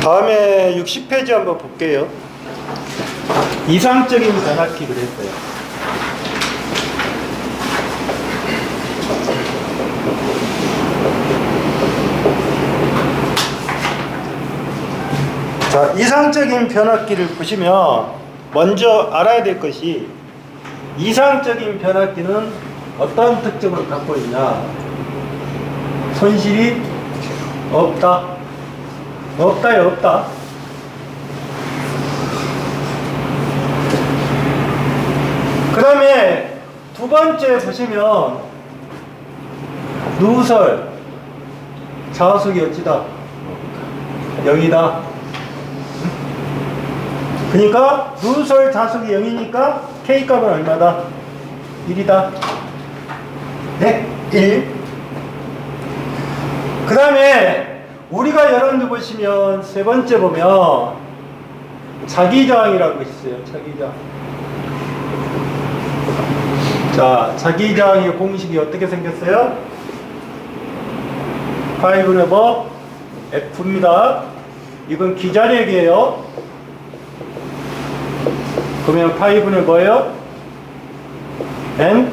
다음에 60페이지 한번 볼게요. 이상적인 변압기 그랬어요. 자, 이상적인 변압기를 보시면 먼저 알아야 될 것이 이상적인 변압기는 어떤 특징을 갖고 있냐? 손실이 없다. 없다요, 없다. 그 다음에 두 번째 보시면 누설 자속이 어찌다? 0이다. 그러니까 누설 자속이 0이니까 K값은 얼마다? 1이다. 네? 1. 그 다음에 우리가 여러분들 보시면 세 번째 보면 자기저항이라고 있어요. 자기저항. 자, 자기저항의 공식이 어떻게 생겼어요? 5 F입니다. 이건 기자력이에요. 그러면 5는 뭐예요? N?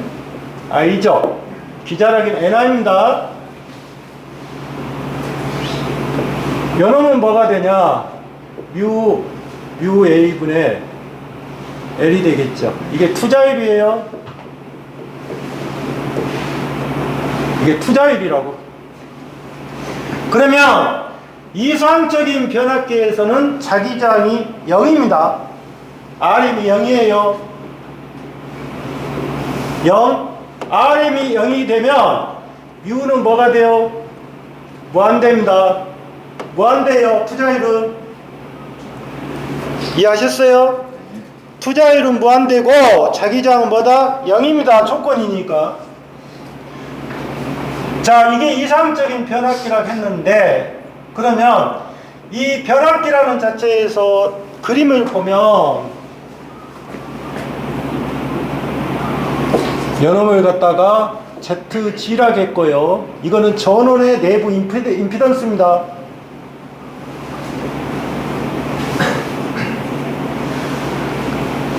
I죠. 기자력은 NI입니다. 요놈은 뭐가 되냐? 뮤 A분의 L이 되겠죠. 이게 투자율이에요. 이게 투자율이라고. 그러면 이상적인 변압기에서는 자기저항이 0입니다. RM이 0이에요. 0. RM이 0이 되면 뮤는 뭐가 돼요? 무한대입니다. 무한대예요. 투자율은. 이해하셨어요? 투자율은 무한대고 자기저항은 뭐다? 0입니다. 조건이니까. 자, 이게 이상적인 변압기라고 했는데, 그러면 이 변압기라는 자체에서 그림을 보면 요놈을 갖다가 ZG라고 했고요. 이거는 전원의 내부 임피던스입니다.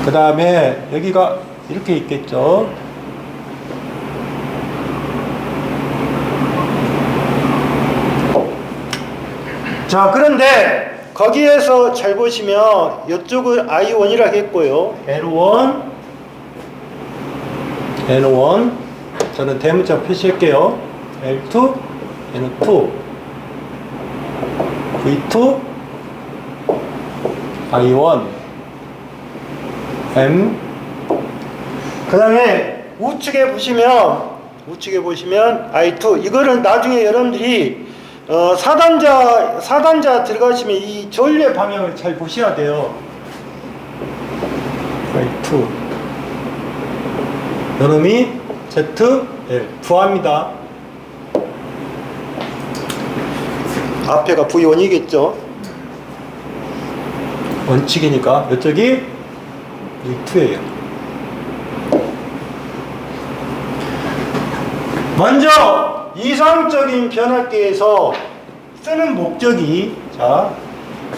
그 다음에 여기가 이렇게 있겠죠. 자, 그런데 거기에서 잘 보시면 이쪽을 I1이라고 했고요. N1 저는 대문자 표시할게요. L2 N2 V2 I1 M. 그 다음에 우측에 보시면 I2. 이거는 나중에 여러분들이 4단자 들어가시면 이 전류의 방향을 잘 보셔야 돼요. I2. 요놈이 ZL 부하입니다. 앞에가 V1이겠죠. 원칙이니까 이쪽이 V2예요. 먼저 이상적인 변압기에서 쓰는 목적이, 자,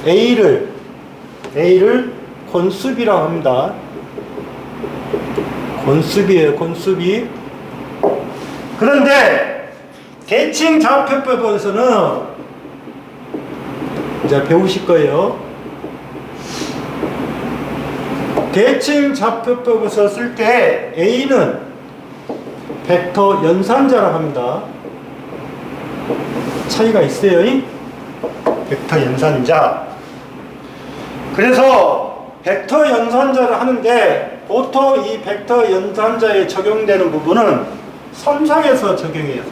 A를 권수비라고 합니다. 권수비예요, 권수비. 그런데 대칭 좌표법에서는 이제 배우실 거예요. 대칭 좌표법에서 쓸 때 A는 벡터 연산자라고 합니다. 차이가 있어요. 벡터 연산자. 그래서 벡터 연산자를 하는데 보통 이 벡터 연산자에 적용되는 부분은 삼상에서 적용해요.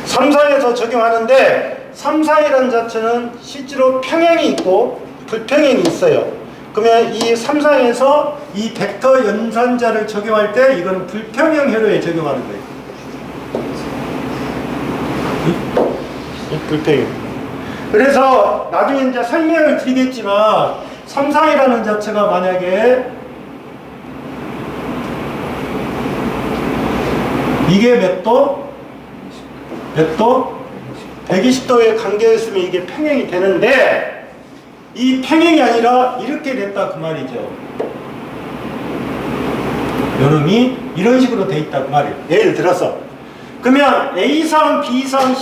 삼상에서 적용하는데 삼상이라는 자체는 실제로 평행이 있고 불평행이 있어요. 그러면 이 삼상에서 이 벡터 연산자를 적용할 때 이거는 불평형 회로에 적용하는 거예요. 불평형. 그래서 나중에 이제 설명을 드리겠지만 삼상이라는 자체가 만약에 이게 몇 도? 몇 도? 120도의 관계였으면 이게 평행이 되는데 이 평행이 아니라 이렇게 됐다 그 말이죠. 요놈이 이런 식으로 돼 있다 그 말이에요. 예를 들어서 그러면 A상, B상,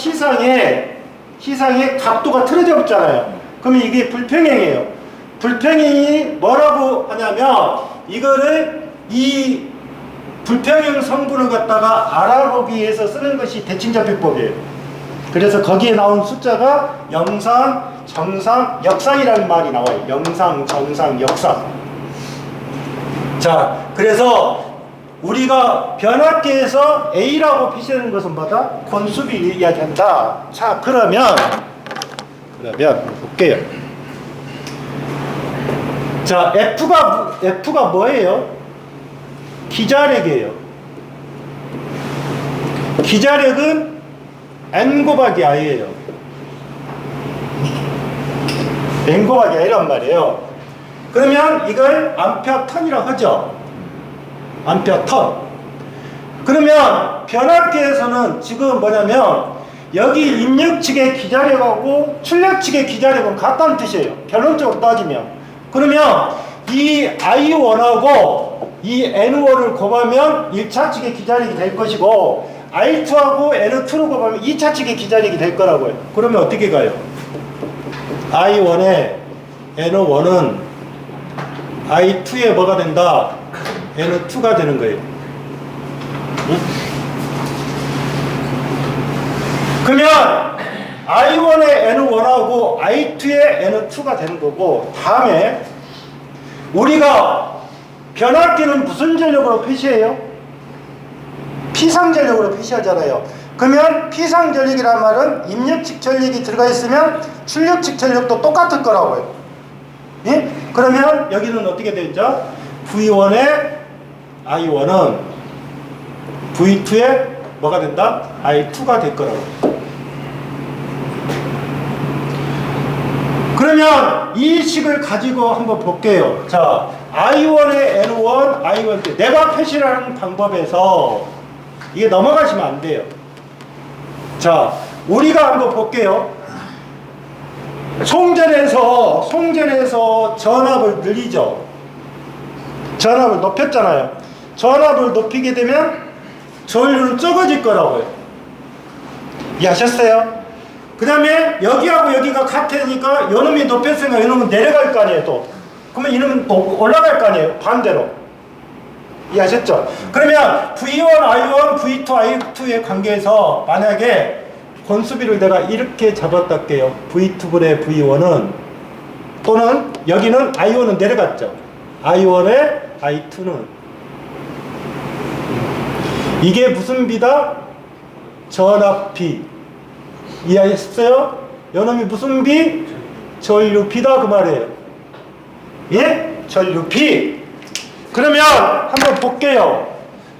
C상의 각도가 틀어져 있잖아요. 그러면 이게 불평행이에요. 불평행이 뭐라고 하냐면 이거를 이 불평행 성분을 갖다가 알아보기 위해서 쓰는 것이 대칭좌표법이에요. 그래서 거기에 나온 숫자가 영상, 정상, 역상이라는 말이 나와요. 영상, 정상, 역상. 자, 그래서 우리가 변압계에서 A라고 표시하는 것은 뭐다? 권수비를 이야기한다. 자, 그러면 볼게요. 자, F가 뭐예요? 기자력이에요. 기자력은 N 곱하기 I예요. N 곱하기 I란 말이에요. 그러면 이걸 암페어 턴이라고 하죠. 암페어 턴. 그러면 변압계에서는 지금 뭐냐면 여기 입력 측의 기자력하고 출력 측의 기자력은 같다는 뜻이에요. 결론적으로 따지면. 그러면 이 I1하고 이 N1을 곱하면 1차 측의 기자력이 될 것이고 I2하고 N2를 곱하면 2차 측의 기자력이 될 거라고요. 그러면 어떻게 가요? I1에 N1은 I2에 뭐가 된다? N2가 되는 거예요. 응? 그러면 I1의 N1하고 I2의 N2가 되는 거고, 다음에 우리가 변압기는 무슨 전력으로 표시해요? 피상전력으로 표시하잖아요. 그러면 피상전력이란 말은 입력측 전력이 들어가 있으면 출력측 전력도 똑같을 거라고요. 예? 그러면 여기는 어떻게 되죠? V1의 I1은 V2의 뭐가 된다? I2가 될 거라고. 그러면 이 식을 가지고 한번 볼게요. 자, I1의 N1, I1 내가 표시하는 방법에서 이게 넘어가시면 안 돼요. 자, 우리가 한번 볼게요. 송전에서 전압을 늘리죠. 전압을 높였잖아요. 전압을 높이게 되면 전류는 적어질 거라고요. 이해하셨어요? 그 다음에 여기하고 여기가 같으니까 요놈이 높였으니까 요놈은 내려갈 거 아니에요. 또 그러면 이놈은 또 올라갈 거 아니에요. 반대로. 이해하셨죠? 그러면 V1, I1, V2, I2의 관계에서 만약에 권수비를 내가 이렇게 잡았다 할게요. V2분의 V1은 또는 여기는 I1은 내려갔죠. I1의 I2는 이게 무슨 비다? 전압비. 이해하셨어요? 요놈이 무슨 비? 전류비다 그 말이에요. 예? 전류비. 그러면 한번 볼게요.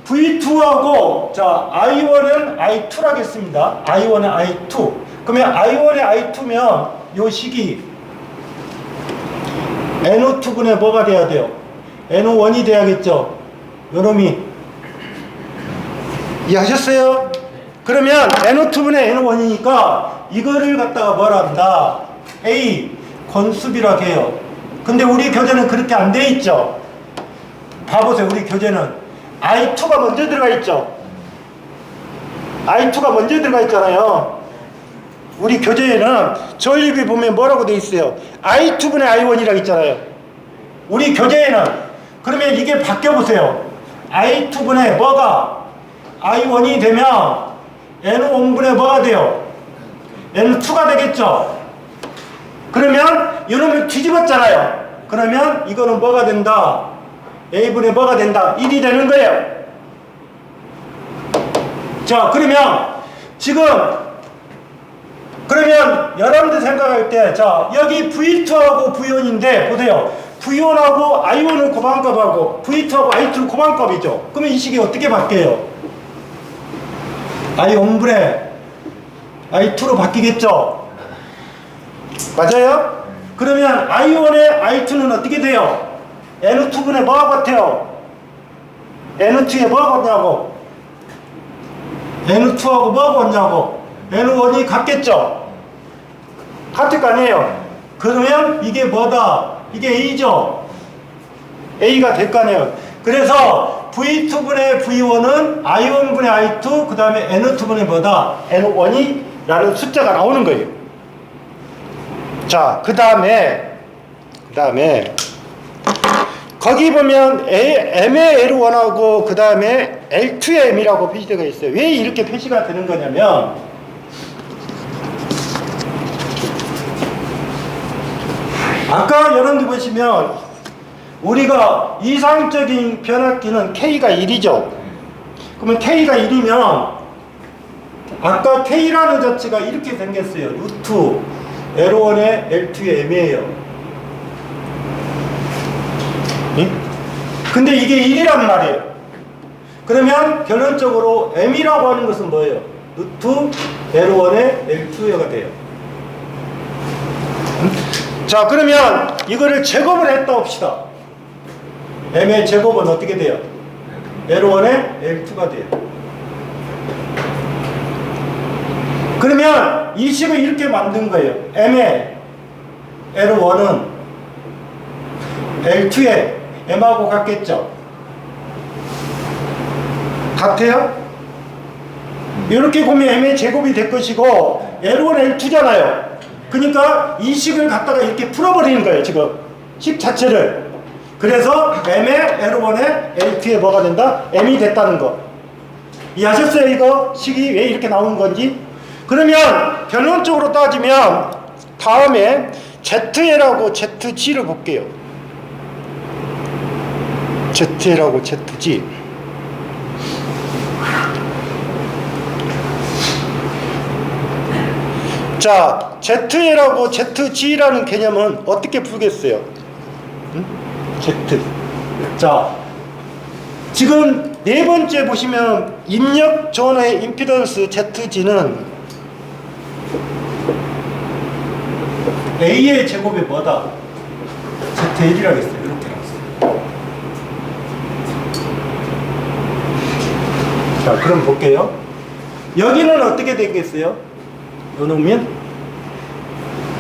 V2하고 자 I1은 I2라 하겠습니다. I1은 I2. 그러면 I1의 I2면 요 식이 NO2분의 뭐가 돼야 돼요? NO1이 돼야겠죠. 요놈이 이해하셨어요? 그러면 NO2분의 NO1이니까 이거를 갖다가 뭐라 한다? A 권수비라고 해요. 근데 우리 교재는 그렇게 안 돼 있죠. 봐보세요. 우리 교재는 I2가 먼저 들어가 있죠. I2가 먼저 들어가 있잖아요. 우리 교재에는 전립이 보면 뭐라고 돼 있어요? I2분의 I1이라고 있잖아요. 우리 교재에는. 그러면 이게 바뀌어보세요. I2분의 뭐가 I1이 되면 N1분의 뭐가 돼요? N2가 되겠죠. 그러면 이놈을 뒤집었잖아요. 그러면 이거는 뭐가 된다? A분의 뭐가 된다? 1이 되는 거예요. 자, 그러면 지금 그러면 여러분들 생각할 때 자, 여기 V2하고 V1인데 보세요. V1하고 I1은 고반값하고 V2하고 I2는 고반값이죠. 그러면 이 식이 어떻게 바뀌어요? I1분의 I2로 바뀌겠죠? 맞아요? 그러면 I1의 I2는 어떻게 돼요? N2분의 뭐가 같아요? N2에 뭐가 같냐고? N2하고 뭐가 같냐고? N1이 같겠죠? 같을 거 아니에요? 그러면 이게 뭐다? 이게 A죠? A가 될 거 아니에요? 그래서 V2분의 V1은 I1분의 I2 그 다음에 N2분의 뭐다? N1이 라는 숫자가 나오는 거예요. 자, 그 다음에 거기 보면 M의 L1하고 그 다음에 L2의 M이라고 표시되어 있어요. 왜 이렇게 표시가 되는 거냐면 아까 여러분들 보시면 우리가 이상적인 변압기는 K가 1이죠. 그러면 K가 1이면 아까 K라는 자체가 이렇게 생겼어요. 루트 L1의 L2의 M이에요. 근데 이게 1이란 말이에요. 그러면 결론적으로 M이라고 하는 것은 뭐예요? 루트 L1의 L2가 돼요. 자, 그러면 이거를 제곱을 했다 봅시다. M의 제곱은 어떻게 돼요? L1의 L2가 돼요. 그러면 이 식을 이렇게 만든 거예요. M의 L1은 L2의 M하고 같겠죠? 같아요? 이렇게 보면 M의 제곱이 될 것이고 L1, L2잖아요. 그러니까 이 식을 갖다가 이렇게 풀어버리는 거예요. 지금 식 자체를. 그래서 M의 L1에 L2에 뭐가 된다? M이 됐다는 거. 이해하셨어요? 이거 식이 왜 이렇게 나오는 건지? 그러면 결론적으로 따지면 다음에 ZL하고 ZG를 볼게요. ZL하고 ZG. 자, ZL하고 ZG라는 개념은 어떻게 풀겠어요? Z. 자, 지금 네 번째 보시면 입력 전의 임피던스 ZG는 A의 제곱이 뭐다? ZL이라고 했어요. 이렇게 나왔어요. 자, 그럼 볼게요. 여기는 어떻게 되겠어요? 요놈면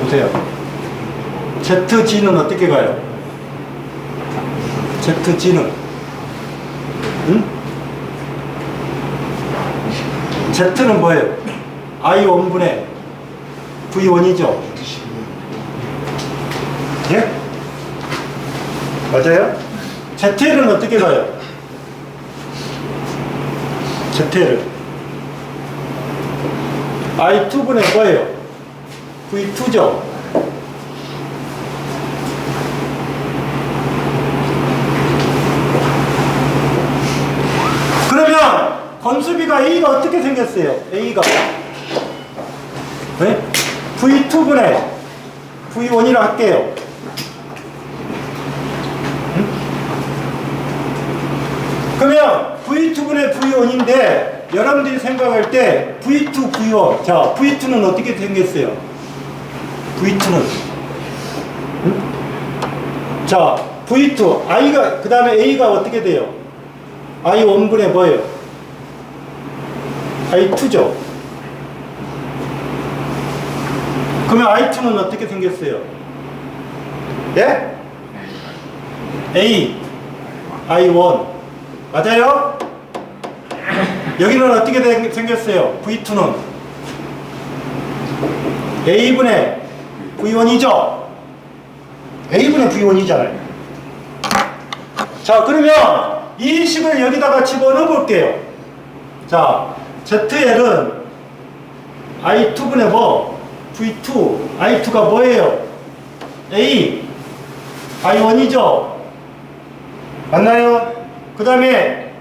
보세요. ZG는 어떻게 가요? ZG는 Z는 뭐예요? I1분의 V1이죠? 예? 맞아요? ZL은 어떻게 가요? ZL I2분의 뭐예요? V2죠? 그러면 건수비가 A가 어떻게 생겼어요? A가 네? V2분의 V1이라 할게요. 그러면 V2분의 V1인데 여러분들이 생각할 때 V2, V1 자, V2는 어떻게 생겼어요? V2는 자, V2 I가 그 다음에 A가 어떻게 돼요? I1분의 뭐예요? I2죠. 그러면 I2는 어떻게 생겼어요? 예? A I1 맞아요? 여기는 어떻게 생겼어요? V2는 A분의 V1이죠? A분의 V1이잖아요. 자, 그러면 이 식을 여기다가 집어넣어 볼게요. 자, ZL은 I2분의 뭐? V2 I2가 뭐예요? A I1이죠? 맞나요? 그 다음에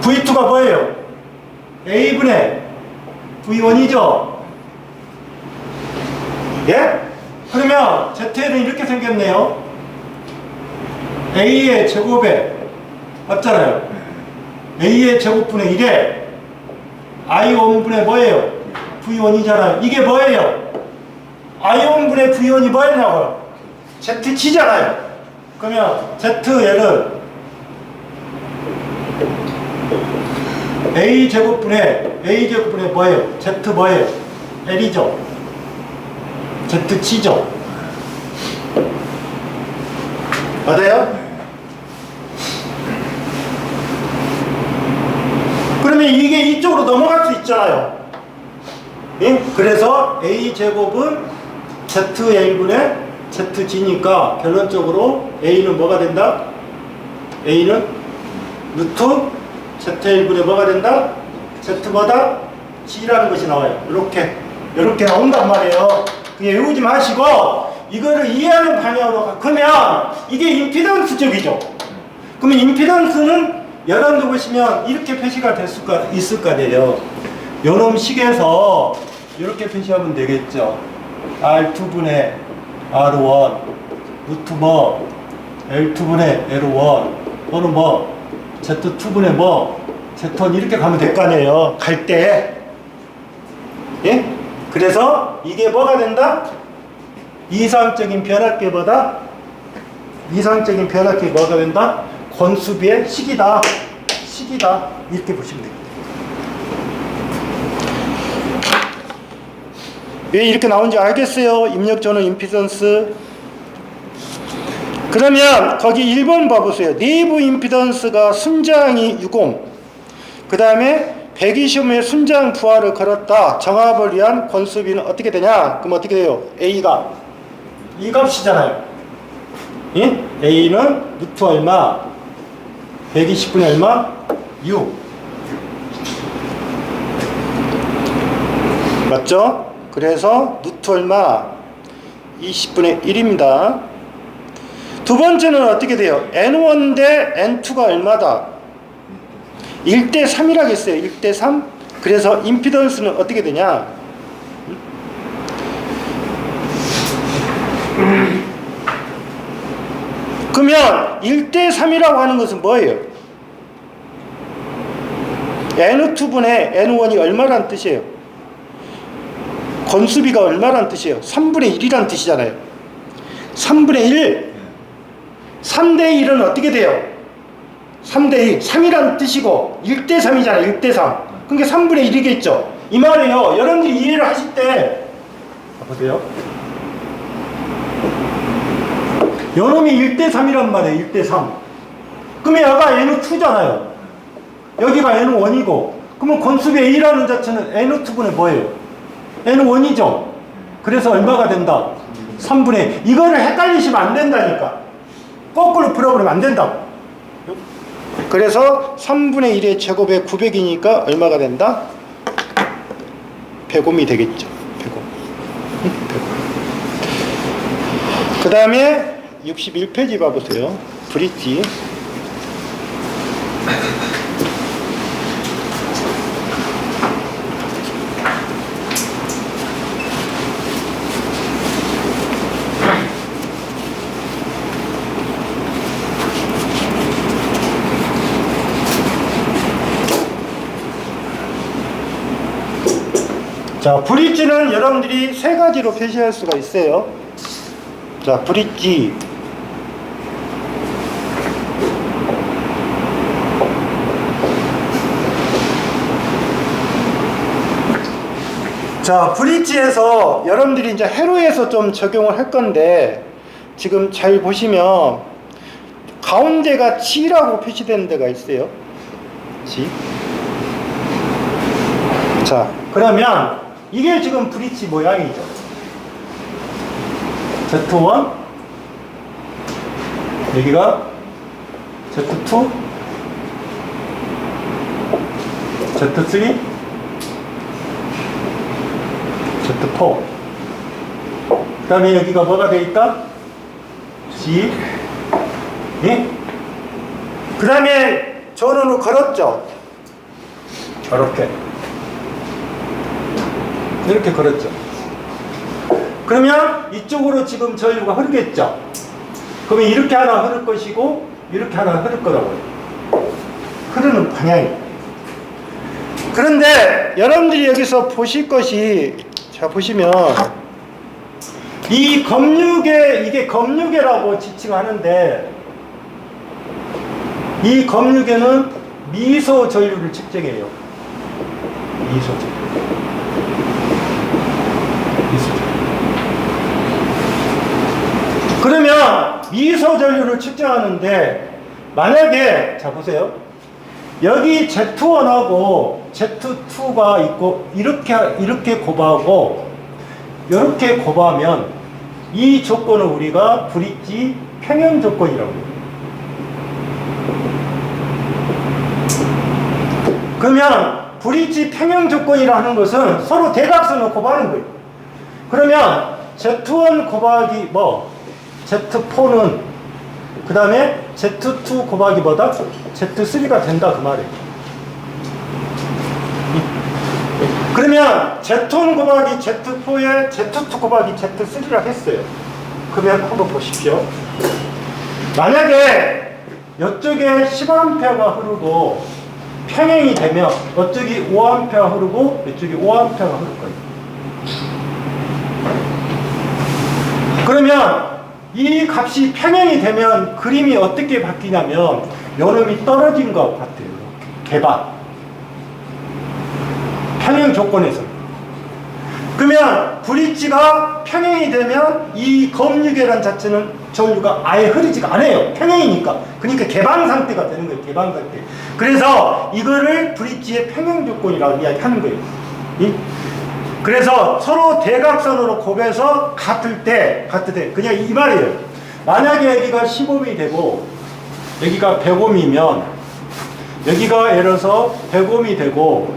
V2가 뭐예요? A분의 V1이죠? 예? 그러면 ZL은 이렇게 생겼네요. A의 제곱에 맞잖아요. A의 제곱분의 1에 I1분의 뭐예요? V1이잖아요. 이게 뭐예요? I1분의 V1이 뭐냐고요? ZG잖아요. 그러면 ZL은 A제곱분의 뭐예요? Z 뭐예요? L이죠. ZC죠. 맞아요? 그러면 이게 이쪽으로 넘어갈 수 있잖아요. 예? 그래서 A제곱은 ZL분의 ZG니까 결론적으로 A는 뭐가 된다? A는 루트 ZL분의 뭐가 된다? Z보다 G라는 것이 나와요. 이렇게 나온단 말이에요. 그냥 외우지 마시고 이거를 이해하는 방향으로 가. 그러면 이게 임피던스적이죠. 그러면 임피던스는 여러분들 보시면 이렇게 표시가 있을 거 아니에요. 요놈 식에서 이렇게 표시하면 되겠죠. R2분의 R1 루트 뭐 L2분의 L1 또는 뭐 Z2분의 뭐 Z1 이렇게 가면 될 거 아니에요. 갈 때. 예? 그래서 이게 뭐가 된다? 이상적인 변압계보다 뭐가 된다? 권수비의 식이다. 이렇게 보시면 됩니다. 왜 이렇게 나온지 알겠어요? 입력전원 임피던스. 그러면 거기 1번 봐보세요. 내부 임피던스가 순장이 60. 그 다음에 120의 순장 부하를 걸었다. 정합을 위한 권수비는 어떻게 되냐? 그럼 어떻게 돼요? A가 이 값이잖아요. 예? A는 루트 얼마? 120분의 얼마? 6. 맞죠? 그래서 루트 얼마? 20분의 1입니다. 두 번째는 어떻게 돼요? N1 대 N2가 얼마다? 1대 3이라고 했어요. 1대 3. 그래서 임피던스는 어떻게 되냐? 그러면 1대 3이라고 하는 것은 뭐예요? N2분의 N1이 얼마란 뜻이에요? 건수비가 얼마란 뜻이에요? 3분의 1이란 뜻이잖아요. 3분의 1. 3대 1은 어떻게 돼요? 3대 1. 3이란 뜻이고 1대 3이잖아요. 1대 3. 그러니까 3분의 1이겠죠. 이 말이에요. 여러분들이 이해를 하실 때 보세요. 요놈이 1대 3이란 말이에요. 1대 3. 그러면 여기가 N2잖아요. 여기가 N1이고 그러면 건수비의 A라는 자체는 N2분의 뭐예요? N1이죠. 그래서 얼마가 된다? 3분의 1. 이거를 헷갈리시면 안 된다니까. 거꾸로 풀어버리면 안 된다고. 그래서 3분의 1의 제곱에 900이니까 얼마가 된다? 100옴이 되겠죠. 100옴. 그 다음에 61페이지 봐보세요. 브릿지. 자, 브릿지는 여러분들이 세 가지로 표시할 수가 있어요. 자, 브릿지. 자, 브릿지에서 여러분들이 이제 회로에서 좀 적용을 할 건데, 지금 잘 보시면 가운데가 G라고 표시되는 데가 있어요. G. 자, 그러면 이게 지금 브릿지 모양이죠. Z1, 여기가 Z2, Z3, Z4. 그 다음에 여기가 뭐가 되어 있다? G. 예? 그 다음에 전원을 걸었죠. 이렇게 걸었죠. 그러면 이쪽으로 지금 전류가 흐르겠죠. 그러면 이렇게 하나 흐를 것이고 이렇게 하나 흐를 거라고요. 흐르는 방향이. 그런데 여러분들이 여기서 보실 것이, 자 보시면 이 검유계, 이게 검유계라고 지칭하는데 이 검유계는 미소 전류를 측정해요. 미소 전류. 미소 전류. 그러면 미소 전류를 측정하는데 만약에 자 보세요. 여기 Z1하고 Z2가 있고 이렇게 곱하고 이렇게 곱하면 이 조건을 우리가 브릿지 평형 조건이라고 해요. 그러면 브릿지 평형 조건이라는 것은 서로 대각선을 곱하는 거예요. 그러면 Z1 곱하기 Z4는 그 다음에 Z2 곱하기 뭐다? Z3가 된다 그 말이에요. 그러면 Z1 곱하기 Z4에 Z2 곱하기 Z3라 했어요. 그러면 한번 보십시오. 만약에 이쪽에 10A가 흐르고 평행이 되면 이쪽이 5A 흐르고 이쪽이 5A가 흐를 거예요. 그러면 이 값이 평행이 되면 그림이 어떻게 바뀌냐면 요놈이 떨어진 것 같아요. 개방 평행 조건에서. 그러면 브릿지가 평행이 되면 이 검유계란 자체는 전류가 아예 흐르지가 않아요. 평행이니까. 그러니까 개방 상태가 되는 거예요. 개방 상태. 그래서 이거를 브릿지의 평행 조건이라고 이야기하는 거예요. 그래서 서로 대각선으로 곱해서 같을 때 그냥 이 말이에요. 만약에 여기가 15옴이 되고 여기가 100옴이면 여기가 예를 들어서 100옴이 되고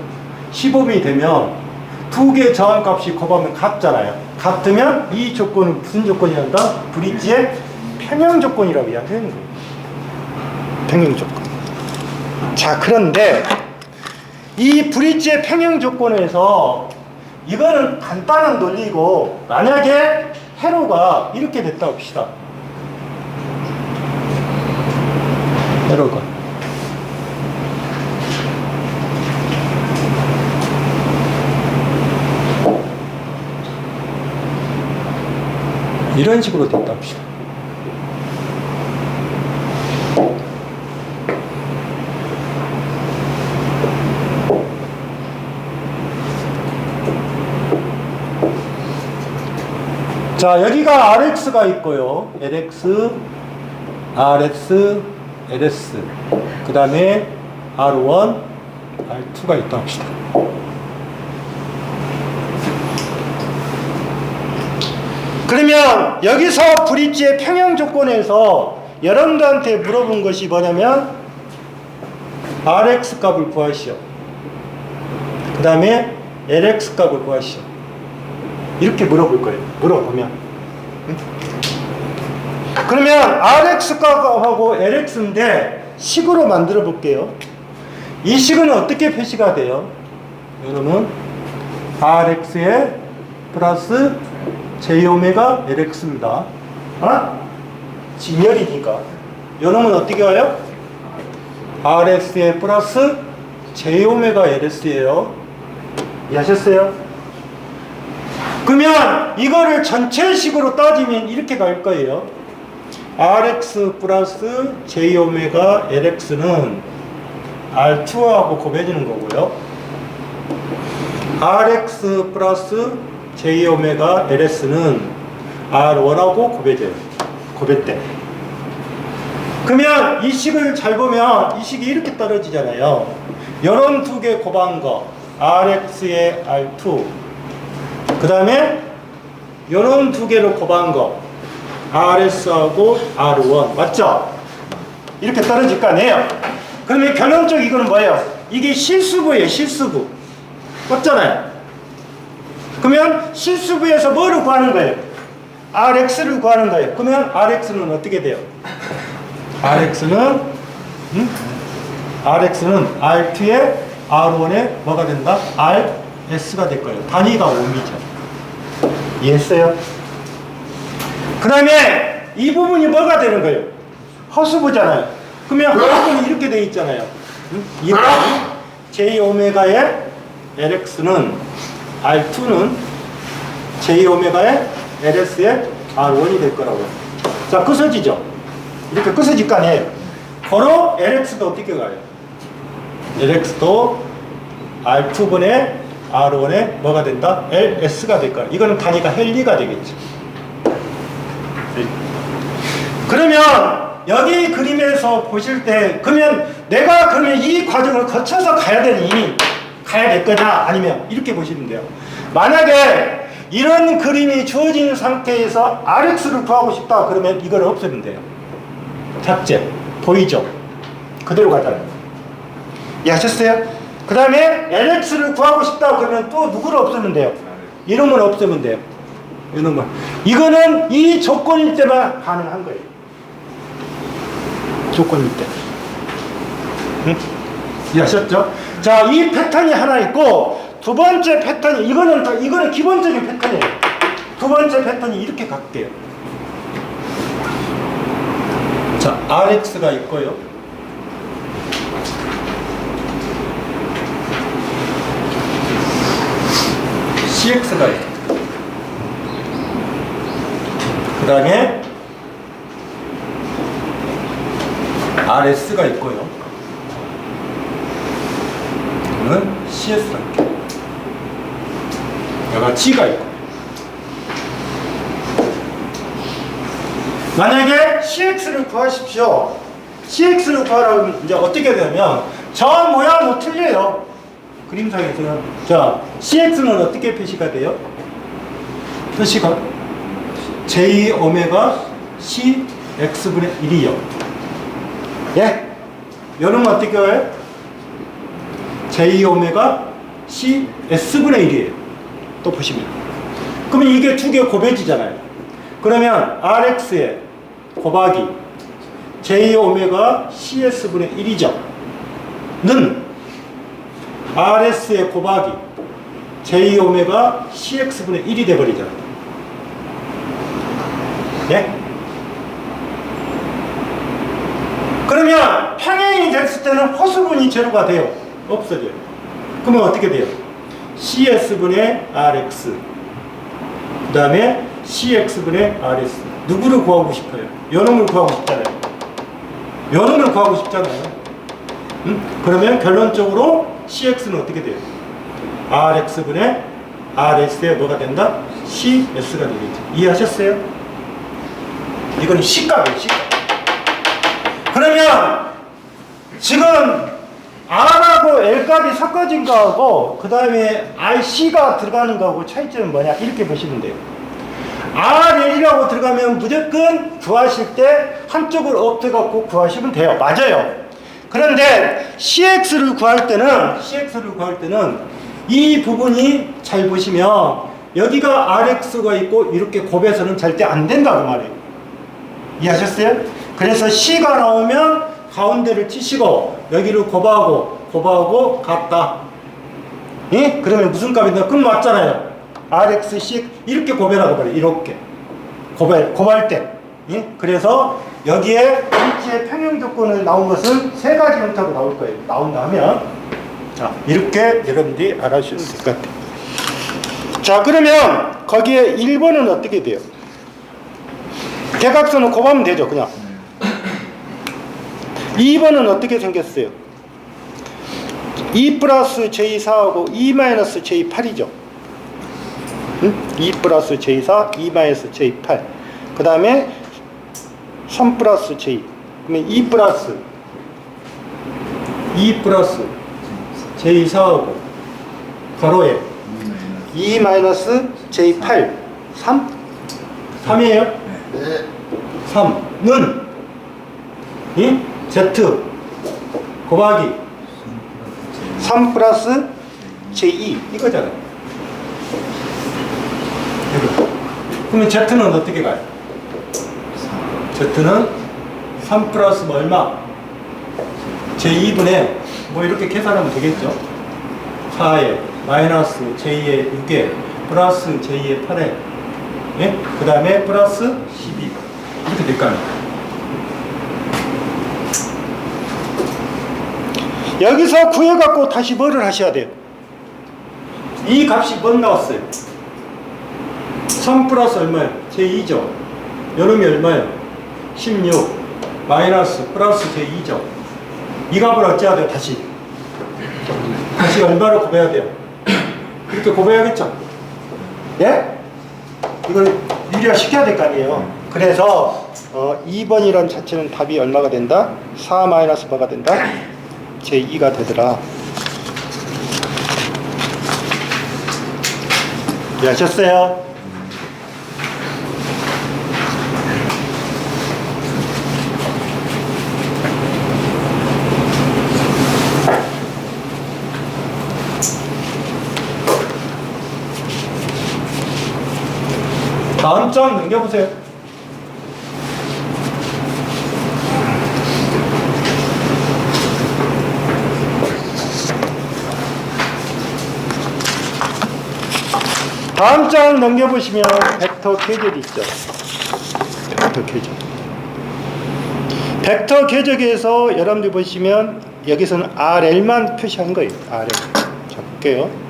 15옴이 되면 두 개 저항값이 곱하면 같잖아요. 같으면 이 조건은 무슨 조건이란다? 브릿지의 평형 조건이라고 이야기하는 거예요. 평형 조건. 자, 그런데 이 브릿지의 평형 조건에서 이거는 간단한 논리고 만약에 회로가 이렇게 됐다 봅시다. 회로가 이런 식으로 됐다 봅시다. 자, 여기가 RX가 있고요. LX, RS, LS. 그 다음에 R1, R2가 있다 합시다. 그러면 여기서 브릿지의 평형 조건에서 여러분들한테 물어본 것이 뭐냐면 RX 값을 구하시오. 그 다음에 LX 값을 구하시오. 이렇게 물어볼 거예요. 물어보면. 그러면 RX 값하고 LX인데 식으로 만들어 볼게요. 이 식은 어떻게 표시가 돼요? 여러분, RX에 플러스 J오메가 LX입니다. 진열이니까. 요놈은 어떻게 와요? RX에 플러스 J오메가 LS예요. 이해하셨어요? 그러면 이거를 전체식으로 따지면 이렇게 갈 거예요. RX 플러스 J오메가 LX는 R2하고 곱해지는 거고요. RX 플러스 J오메가 LS는 R1하고 곱해져요. 곱해 때. 그러면 이 식을 잘 보면 이 식이 이렇게 떨어지잖아요. 이런 두 개 곱한 거 RX에 R2 그 다음에 이런 두 개를 곱한 거 RS하고 R1 맞죠? 이렇게 떨어질 거 아니에요? 그러면 결론적 이거는 뭐예요? 이게 실수부예요. 실수부 맞잖아요. 그러면 실수부에서 뭐를 구하는 거예요? RX를 구하는 거예요. 그러면 RX는 어떻게 돼요? RX는 R2에 R1에 뭐가 된다? RS가 될 거예요. 단위가 옴이죠. 이해했어요? 그 다음에 이 부분이 뭐가 되는 거예요? 허수부잖아요. 그러면 허수부는 이렇게 되어 있잖아요. 이 J오메가의 LX는 R2는 J오메가의 LS의 R1이 될 거라고요. 자, 부서지죠? 이렇게 부서질 거 아니에요? 바로 LX도 어떻게 가요? LX도 R2분의 R1에 뭐가 된다? LS가 될 거야. 이거는 단위가 헨리가 되겠지. 그러면 여기 그림에서 보실 때 그러면 내가 그러면 이 과정을 거쳐서 가야 될 거냐 아니면 이렇게 보시면 돼요. 만약에 이런 그림이 주어진 상태에서 RX를 구하고 싶다 그러면 이걸 없애면 돼요. 삭제. 보이죠? 그대로 가잖아요. 이해하셨어요? 그 다음에 LX를 구하고 싶다 그러면 또 누구를 없애면 돼요? 이놈을 없애면 돼요. 이놈을. 이거는 이 조건일 때만 가능한 거예요. 조건일 때. 응? 이해하셨죠? 자, 이 패턴이 하나 있고 두 번째 패턴이 이거는 기본적인 패턴이에요. 두 번째 패턴이 이렇게 갈게요. 자, RX가 있고요. CX가 있고. 그 다음에 RS가 있고요. 이거는 CS가 있고. 여기가 G가 있고. 만약에 CX를 구하십시오. CX를 구하라고 이제 어떻게 되냐면 저 모양은 틀려요. 그림상에서는. 자, CX는 어떻게 표시가 돼요? 표시가 J 오메가 C X분의 1이요. 예? 여러분 어떻게 해요? J 오메가 C S분의 1이에요. 또 보시면. 그러면 이게 두 개 곱해지잖아요. 그러면 RX에 곱하기 J 오메가 CS분의 1이죠. 는 RS에 곱하기 J 오메가 CX분의 1이 돼버리잖아요. 예? 그러면 평행이 됐을 때는 허수분이 제로가 돼요. 없어져요. 그러면 어떻게 돼요? CS분의 RX 그 다음에 CX분의 RS. 누구를 구하고 싶어요? 요놈을 구하고 싶잖아요. 요놈을 구하고 싶잖아요. 그러면 결론적으로 CX는 어떻게 돼요? RX분의 RS에 뭐가 된다? CS가 되겠죠. 이해하셨어요? 이건 C값이에요. C값. 그러면 지금 R하고 L값이 섞어진 거하고 그 다음에 RC가 들어가는 거하고 차이점은 뭐냐? 이렇게 보시면 돼요. RL이라고 들어가면 무조건 구하실 때 한쪽을 없애갖고 구하시면 돼요. 맞아요. 그런데 CX를 구할 때는 이 부분이 잘 보시면 여기가 RX가 있고 이렇게 곱해서는 절대 안 된다고 말해요. 이해하셨어요? 그래서 C가 나오면 가운데를 치시고 여기를 곱하고 같다. 예? 그러면 무슨 값이 나? 그럼 맞잖아요. RX, CX 이렇게 곱해라고 말해요. 이렇게 곱할 때. 예? 그래서 여기에 일지의 평형 조건을 나온 것은 세 가지 형태로 나올 거예요. 나온다 하면 자 이렇게 여러분들이 알아주시면 될 것 같아요. 자 그러면 거기에 1번은 어떻게 돼요? 대각선을 곱하면 되죠. 그냥 2번은 어떻게 생겼어요? 2 플러스 J4하고 2 마이너스 J8이죠. 2 플러스 J4, 2 마이너스 J8. 그 다음에 3 플러스 J. 그러면 2 플러스 J4하고 가로에 2 마이너스 J8. 3? 3이에요? 네. 3는 이 Z 곱하기 3 플러스 J2 이거잖아요. 그러면 Z는 어떻게 가요? Z는 3 플러스 뭐 얼마? J2분의 뭐 이렇게 계산하면 되겠죠. 4에 마이너스 J의 6에 플러스 J의 8에 예? 그 다음에 플러스 12 이렇게 될 거 아닙니까? 여기서 구해갖고 다시 뭐를 하셔야 돼요? 이 값이 뭐 나왔어요? 3 플러스 얼마예요? 제2죠. 요놈이 얼마예요? 16 마이너스 플러스 제2죠. 이 값을 어찌해야 돼요? 다시 다시 얼마를 곱해야 돼요? 이렇게 곱해야겠죠? 예? 이걸 유리화 시켜야 될 거 아니에요. 그래서 2번이란 자체는 답이 얼마가 된다? 4 마이너스 뭐가 된다? 제2가 되더라. 이해하셨어요? 다음 장 넘겨보세요. 다음 장 넘겨보시면 벡터 궤적이 있죠. 벡터 궤적. 벡터 궤적에서 여러분들 보시면 여기서는 RL만 표시한 거예요. RL. 자, 볼게요.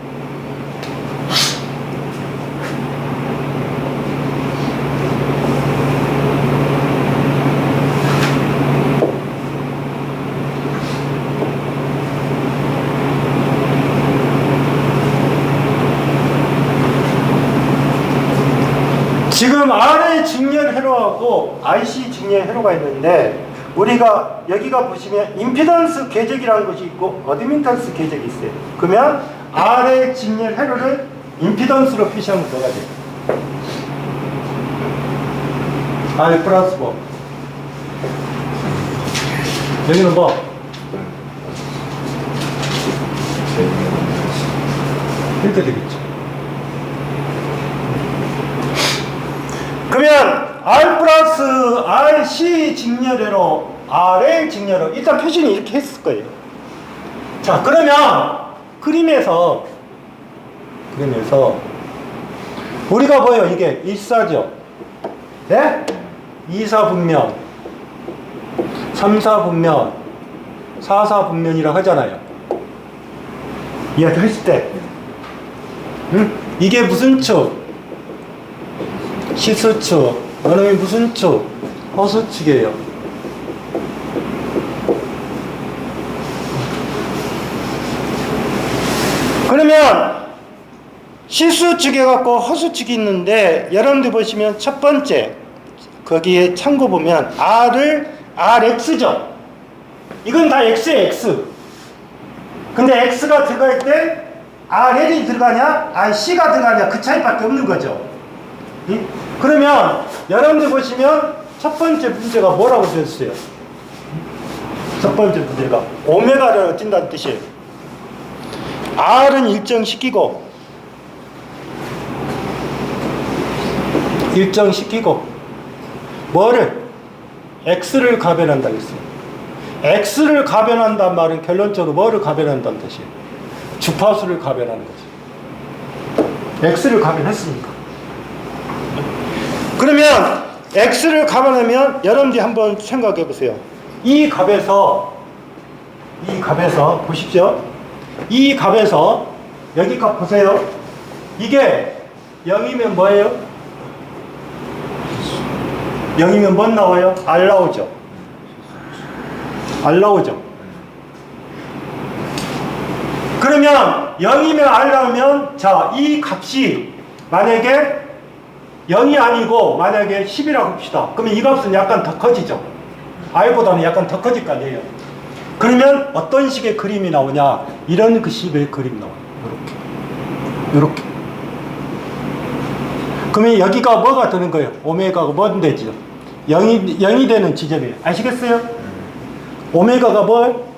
지금 R의 직렬 회로하고 IC 직렬 회로가 있는데 우리가 여기가 보시면 임피던스 궤적이라는 것이 있고 어드민턴스 궤적이 있어요. 그러면 R의 직렬 회로를 임피던스로 표시하면 뭐가 돼요? R 플러스 뭐? 여기는 뭐? 이렇게 되겠죠. 그러면 R 플러스 RC 직렬회로 RL 직렬회로 일단 표시는 이렇게 했을 거예요. 자, 그러면 그림에서 우리가 뭐예요? 이게 1사죠. 네? 2사 분면, 3사 분면, 4사 분면이라고 하잖아요. 이야기 했을 때 이게 무슨 축? 시수축, 어느이 무슨 축? 허수축이에요. 그러면 시수축에 갖고 허수축이 있는데 여러분들 보시면 첫 번째 거기에 참고 보면 R을 RX죠. 이건 다 X에 X. 근데 X가 들어갈 때 RL이 들어가냐 RC가 들어가냐 그 차이밖에 없는 거죠. 그러면 여러분들 보시면 첫 번째 문제가 뭐라고 되었어요? 첫 번째 문제가 오메가를 찐다는 뜻이에요. R은 일정시키고 뭐를? X를 가변한다고 했어요. X를 가변한단 말은 결론적으로 뭐를 가변한다는 뜻이에요? 주파수를 가변하는 거죠. X를 가변했으니까. 그러면 X를 가변하면 여러분들이 한번 생각해 보세요. 이 값에서 보십시오. 이 값에서 여기 값 보세요. 이게 0이면 뭐예요? 0이면 뭐 나와요? R 나오죠. R 나오죠. 그러면 0이면 R 나오면 자, 이 값이 만약에 0이 아니고 만약에 10이라고 합시다. 그러면 이 값은 약간 더 커지죠. R보다는 약간 더 커질 거 아니에요. 그러면 어떤 식의 그림이 나오냐? 이런 그 식의 그림이 나와요. 이렇게. 그러면 여기가 뭐가 되는 거예요? 오메가가 뭔 되죠? 0이 되는 지점이에요. 아시겠어요? 오메가가 뭐?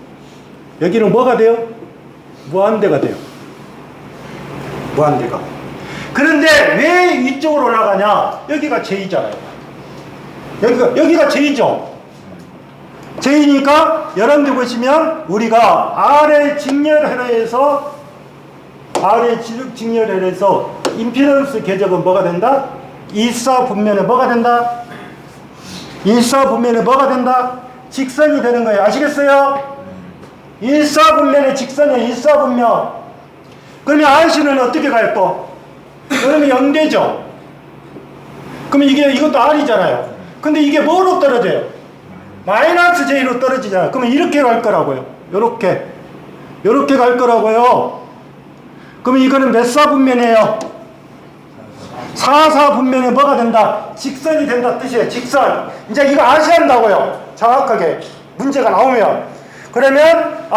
여기는 뭐가 돼요? 무한대가 돼요. 무한대가. 그런데 왜 위쪽으로 올라가냐? 여기가 J잖아요. 여기가 J죠. J니까 여러분들 보시면 우리가 R의 직렬회로에서 임피던스 궤적은 뭐가 된다? 일사분면에 뭐가 된다? 일사분면에 뭐가 된다? 직선이 되는 거예요. 아시겠어요? 일사분면의 직선이에요. 일사분면. 그러면 RC는 어떻게 가요 또? 그러면 0되죠. 그러면 이것도 R이잖아요. 근데 이게 뭐로 떨어져요? 마이너스 J로 떨어지잖아요. 그러면 이렇게 갈 거라고요. 요렇게. 요렇게 갈 거라고요. 그럼 이거는 몇 사분면이에요? 4사분면에 뭐가 된다? 직선이 된다 뜻이에요. 직선. 이제 이거 아셔야 한다고요. 정확하게 문제가 나오면. 그러면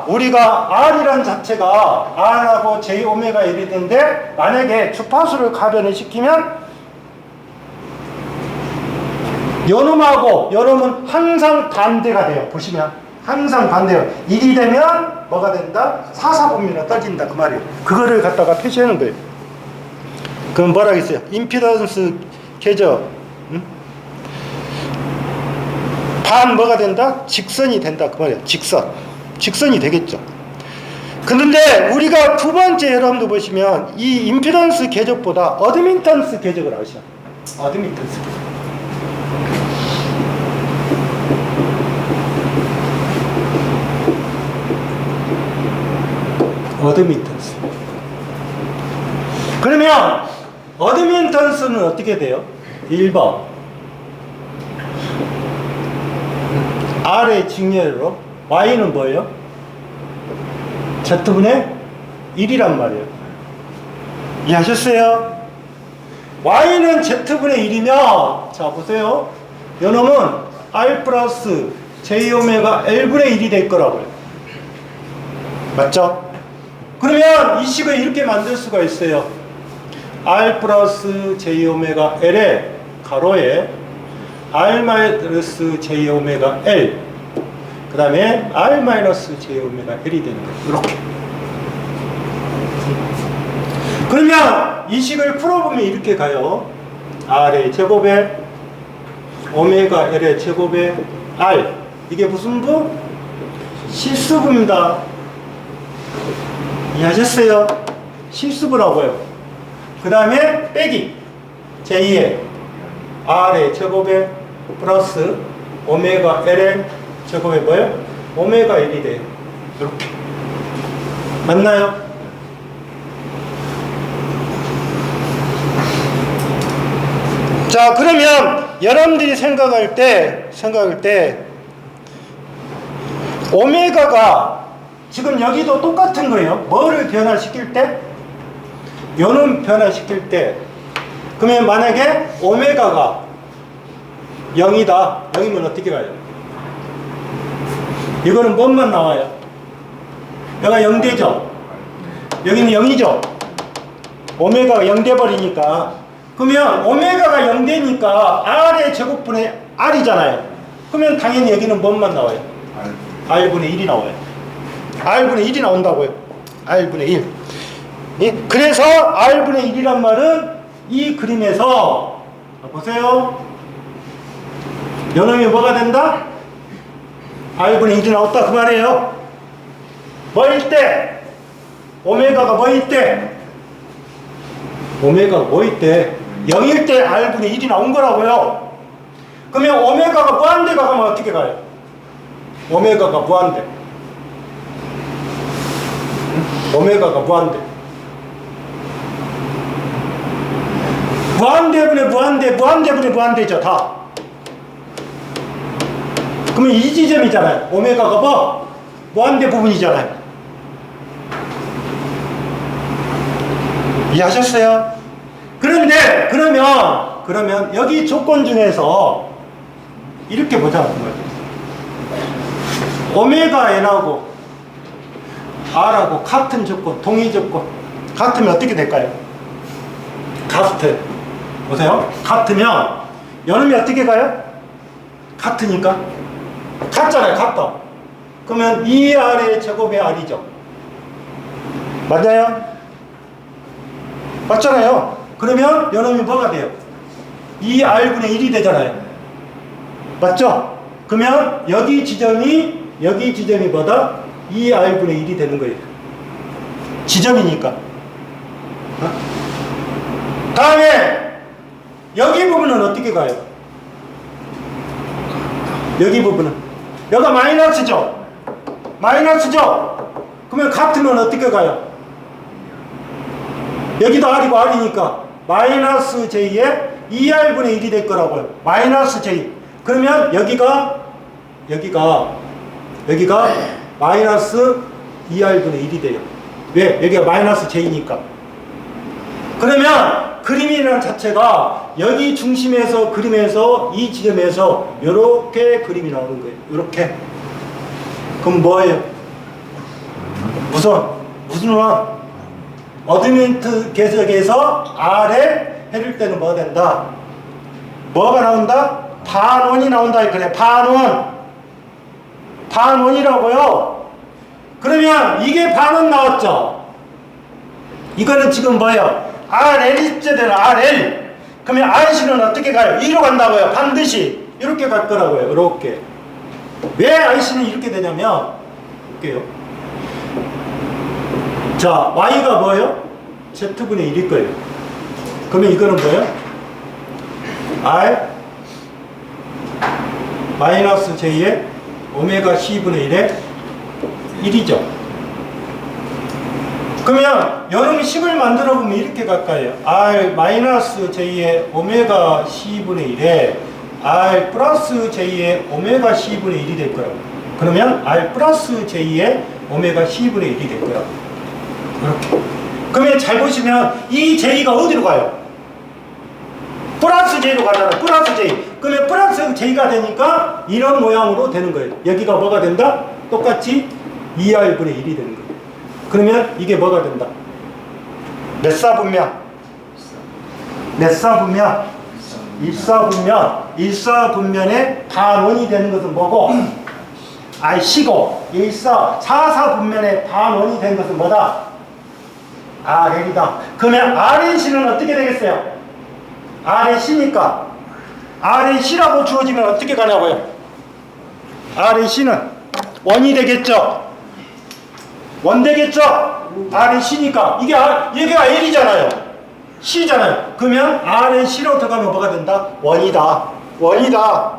우리가 R이란 자체가 R하고 J 오메가 1이 되는데 만약에 주파수를 가변을 시키면 요놈하고 요놈은 항상 반대가 돼요. 보시면 항상 반대요. 1이 되면 뭐가 된다? 4사분면에 떨어진다 그 말이에요. 그거를 갖다가 표시하는 거예요. 그럼 뭐라 했어요? 임피던스 계죠. 응? 반 뭐가 된다? 직선이 된다 그 말이에요. 직선이 되겠죠. 그런데 우리가 두 번째 여러분들 보시면 이 임피던스 궤적보다 어드민턴스 궤적을 아셔. 어드민턴스 어드민턴스. 그러면 어드민턴스는 어떻게 돼요? 1번 R의 직렬로 Y는 뭐예요? Z분의 1이란 말이에요. 이해하셨어요? Y는 Z분의 1이면 자 보세요. 요놈은 R 플러스 J 오메가 L분의 1이 될 거라고요. 맞죠? 그러면 이 식을 이렇게 만들 수가 있어요. R 플러스 J 오메가 L의 가로에 R 마이너스 J 오메가 L 그 다음에 R 마이너스 J 오메가 L이 되는 거예요. 이렇게. 그러면 이 식을 풀어보면 이렇게 가요. R의 제곱에 오메가 L의 제곱에 R 이게 무슨 부? 실수부입니다. 이해하셨어요? 실수부라고요. 그 다음에 빼기 J의 R의 제곱에 플러스 오메가 L의 제곱에 뭐예요? 오메가 1이 돼요. 이렇게. 맞나요? 자, 그러면 여러분들이 생각할 때 오메가가 지금 여기도 똑같은 거예요. 뭐를 변화시킬 때? 요놈 변화시킬 때. 그러면 만약에 오메가가 0이다. 0이면 어떻게 가요? 이거는 뭔만 나와요? 여기가 0되죠? 여기는 0이죠? 오메가가 0 돼버리니까. 그러면 오메가가 0되니까 R의 제곱분의 R이잖아요. 그러면 당연히 여기는 뭔만 나와요? R분의 1이 나와요. R분의 1이 나온다고요. R분의 1. 예? 그래서 R분의 1이란 말은 이 그림에서 보세요. 요놈이 뭐가 된다? R분의 1이 나왔다 그 말이에요. 뭐일 때? 오메가가 뭐일 때? 오메가가 뭐일 때? 0일 때 R분의 1이 나온 거라고요. 그러면 오메가가 무한대가 가면 어떻게 가요? 오메가가 무한대. 오메가가 무한대. 무한대분의 무한대죠, 다. 그러면 이 지점이잖아요. 오메가가 뭐? 무한대 부분이잖아요. 이해하셨어요? 그런데, 그러면 여기 조건 중에서 이렇게 보자. 오메가 N하고 R하고 같은 조건, 동의 조건. 같으면 어떻게 될까요? 같아. 보세요. 같으면, 요놈이 어떻게 가요? 같으니까. 같잖아요. 같다. 그러면 2R의 제곱의 R이죠. 맞아요? 맞잖아요. 그러면 요놈이 뭐가 돼요? 2R분의 1이 되잖아요. 맞죠? 그러면 여기 지점이 뭐다? 2R분의 1이 되는 거예요. 지점이니까. 어? 다음에 여기 부분은 어떻게 가요? 여기 부분은 여기가 마이너스죠? 마이너스죠? 그러면 같으면 어떻게 가요? 여기도 R이고 R이니까 마이너스 J에 2R분의 1이 될 거라고요. 마이너스 J. 그러면 여기가 마이너스 2R분의 1이 돼요. 왜? 여기가 마이너스 J니까. 그러면 그림이라는 자체가 여기 중심에서 그림에서 이 지점에서 이렇게 그림이 나오는 거예요. 이렇게. 그럼 뭐예요? 무슨 원? 어드멘트 계석에서 R에 해릴 때는 뭐가 된다? 뭐가 나온다? 반원이 나온다. 그래, 반원. 반원이라고요. 그러면 이게 반원 나왔죠? 이거는 지금 뭐예요? RL이 되잖아, RL. 그러면 IC는 어떻게 가요? 2로 간다고요. 반드시. 이렇게 갈 거라고요. 이렇게. 왜 IC는 이렇게 되냐면, 볼게요. 자, Y가 뭐예요? Z분의 1일 거예요. 그러면 이거는 뭐예요? R 마이너스 J의 오메가 C분의 1의 1이죠. 그러면 여러분 식을 만들어 보면 이렇게 갈까요? R 마이너스 J의 오메가 C분의 1에 R 플러스 J의 오메가 C분의 1이 될 거라고. 그러면 R 플러스 J의 오메가 C분의 1이 될 거라고. 이렇게. 그러면 잘 보시면 이 J가 어디로 가요? 플러스 J로 가잖아. 플러스 J. 그러면 플러스 J가 되니까 이런 모양으로 되는 거예요. 여기가 뭐가 된다? 똑같이 2R분의 1이 되는 거예요. 그러면 이게 뭐가 된다? 몇 사분면? 몇 사분면? 1사분면. 1사분면의 반원이 되는 것은 뭐고? C고 4사분면의 반원이 된 것은 뭐다? RL이다. 그러면 RLC는 어떻게 되겠어요? RLC니까 RLC라고 주어지면 어떻게 가냐고요? RLC는 원이 되겠죠? 원 되겠죠? RLC니까 여기가 L이잖아요. C잖아요. 그러면 RLC로 들어가면 뭐가 된다? 원이다. 원이다.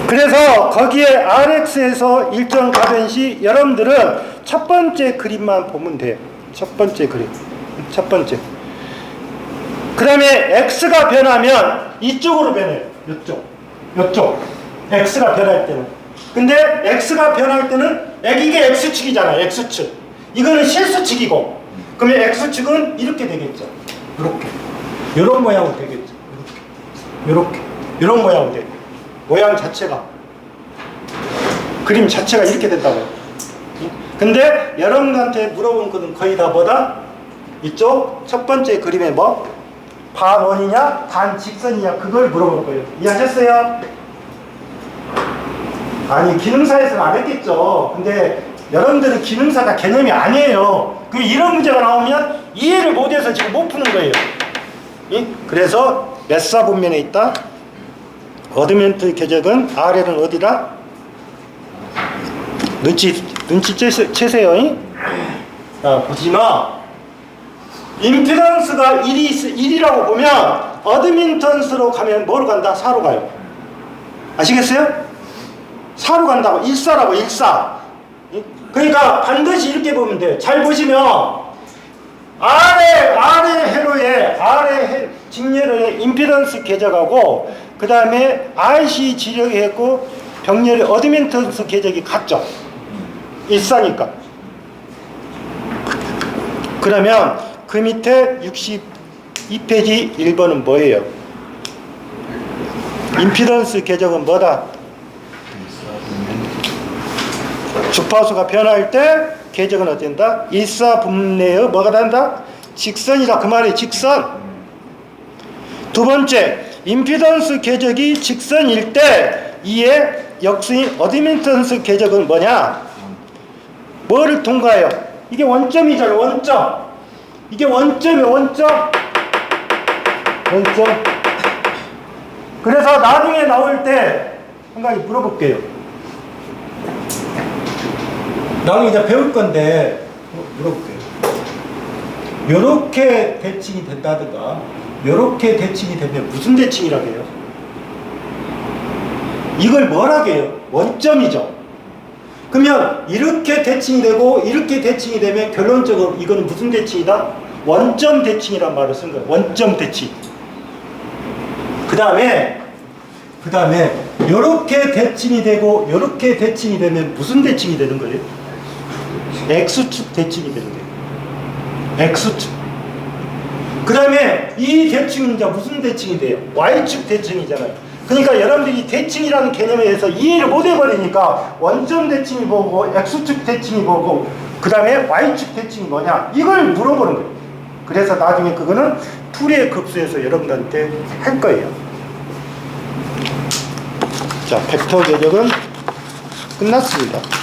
그래서 거기에 RX에서 일정 가변 시 여러분들은 첫 번째 그림만 보면 돼요. 첫 번째 그림. 첫 번째. 그 다음에 X가 변하면 이쪽으로 변해요. 이쪽. X가 변할 때는. 근데 X가 변할 때는 이게 X축이잖아요. X축. 이거는 실수축이고. 그러면 X축은 이렇게 되겠죠. 이렇게. 이런 모양으로 되겠죠. 이렇게. 이런 모양으로 돼요. 모양 자체가. 그림 자체가 이렇게 된다고요. 근데 여러분한테 물어본 것은 거의 다 뭐다? 이쪽 첫 번째 그림에 뭐? 반원이냐? 반직선이냐? 그걸 물어볼 거예요. 이해하셨어요? 아니, 기능사에서는 안 했겠죠. 근데 여러분들은 기능사가 개념이 아니에요. 이런 문제가 나오면 이해를 못해서 지금 못 푸는 거예요. 그래서 몇 사분면에 있다? 어드멘트 궤적은 RL은 어디다? 눈치채세요. 자, 보시면 임피던스가 1이라고 보면 어드민턴스로 가면 뭐로 간다? 4로 가요. 아시겠어요? 4로 간다고. 1사라고. 1사. 그러니까 반드시 이렇게 보면 돼요. 잘 보시면 아래 회로에 직렬의 임피던스 궤적하고 그 다음에 RC 지력이 했고 병렬의 어드민턴스 궤적이 같죠. 1사니까. 그러면 그 밑에 62페이지 1번은 뭐예요? 임피던스 궤적은 뭐다? 주파수가 변할 때 궤적은 어떤다? 일사분내의 뭐가 된다? 직선이다. 그 말이 직선. 두 번째, 임피던스 궤적이 직선일 때 이에 역수인 어드민턴스 궤적은 뭐냐? 뭐를 통과해요? 이게 원점이잖아요. 원점. 이게 원점이에요. 원점. 그래서 나중에 나올 때 한 가지 물어볼게요. 나중에 이제 배울 건데 물어볼게요. 요렇게 대칭이 된다든가 요렇게 대칭이 되면 무슨 대칭이라고 해요? 이걸 뭐라고 해요? 원점이죠. 그러면 이렇게 대칭이 되고 이렇게 대칭이 되면 결론적으로 이거는 무슨 대칭이다? 원점 대칭이란 말을 쓴 거예요. 원점 대칭. 그 다음에 요렇게 대칭이 되고 요렇게 대칭이 되면 무슨 대칭이 되는 거예요? X축 대칭이 되는 거예요. X축. 그 다음에 이 대칭은 이제 무슨 대칭이 돼요? Y축 대칭이잖아요. 그러니까 여러분들이 대칭이라는 개념에 의해서 이해를 못 해버리니까 원점 대칭이 뭐고 X축 대칭이 뭐고 그 다음에 Y축 대칭이 뭐냐 이걸 물어보는 거예요. 그래서 나중에 그거는 풀이의 급수에서 여러분들한테 할 거예요. 자, 벡터 계적은 끝났습니다.